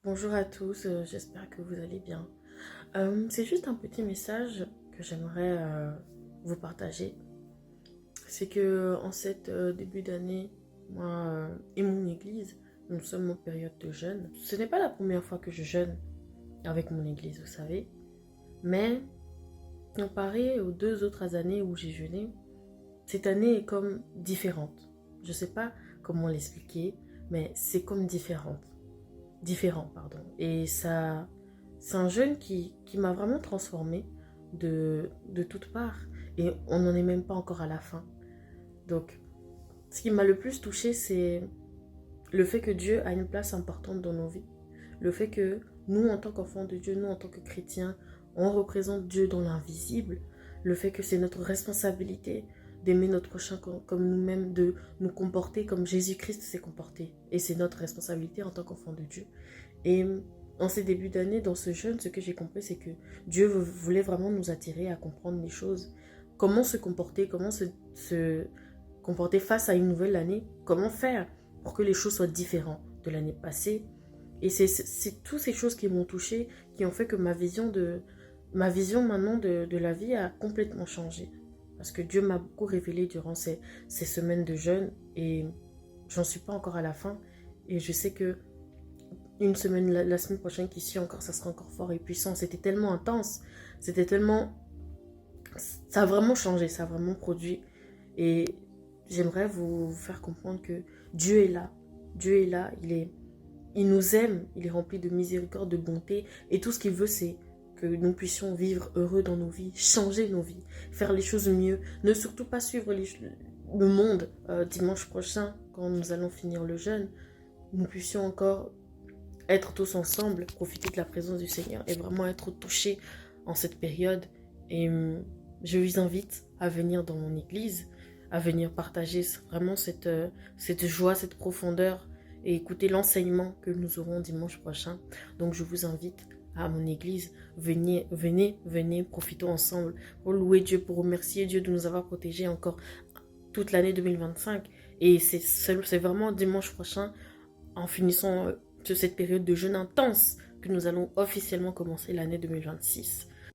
Bonjour à tous, j'espère que vous allez bien. C'est juste un petit message que j'aimerais vous partager. C'est que en cette début d'année, moi et mon église, nous sommes en période de jeûne. Ce n'est pas la première fois que je jeûne avec mon église, vous savez. Mais comparé aux 2 autres années où j'ai jeûné, cette année est comme différente. Je ne sais pas comment l'expliquer, mais c'est comme différent, pardon. Et ça, c'est un jeûne qui m'a vraiment transformée de toutes parts. Et on n'en est même pas encore à la fin. Donc, ce qui m'a le plus touchée, c'est le fait que Dieu a une place importante dans nos vies. Le fait que nous, en tant qu'enfants de Dieu, nous, en tant que chrétiens, on représente Dieu dans l'invisible. Le fait que c'est notre responsabilité d'aimer notre prochain comme nous-mêmes, de nous comporter comme Jésus-Christ s'est comporté. Et c'est notre responsabilité en tant qu'enfants de Dieu. Et en ces débuts d'année, dans ce jeûne, ce que j'ai compris, c'est que Dieu voulait vraiment nous attirer à comprendre les choses. Comment se comporter, comment se comporter face à une nouvelle année, comment faire pour que les choses soient différentes de l'année passée. Et c'est toutes ces choses qui m'ont touchée, qui ont fait que ma vision maintenant de la vie a complètement changé. Parce que Dieu m'a beaucoup révélé durant ces semaines de jeûne et j'en suis pas encore à la fin. Et je sais que une semaine, la semaine prochaine qui suit encore, ça sera encore fort et puissant. C'était tellement intense, c'était tellement... Ça a vraiment changé, ça a vraiment produit. Et j'aimerais vous faire comprendre que Dieu est là. Dieu est là, il nous aime, il est rempli de miséricorde, de bonté. Et tout ce qu'il veut, c'est que nous puissions vivre heureux dans nos vies, changer nos vies, faire les choses mieux. Ne surtout pas suivre le monde dimanche prochain, quand nous allons finir le jeûne. Nous puissions encore être tous ensemble, profiter de la présence du Seigneur et vraiment être touchés en cette période. Et je vous invite à venir dans mon église, à venir partager vraiment cette joie, cette profondeur et écouter l'enseignement que nous aurons dimanche prochain. Donc je vous invite à mon église, venez, profitons ensemble pour louer Dieu, pour remercier Dieu de nous avoir protégés encore toute l'année 2025. Et c'est vraiment dimanche prochain, en finissant cette période de jeûne intense, que nous allons officiellement commencer l'année 2026.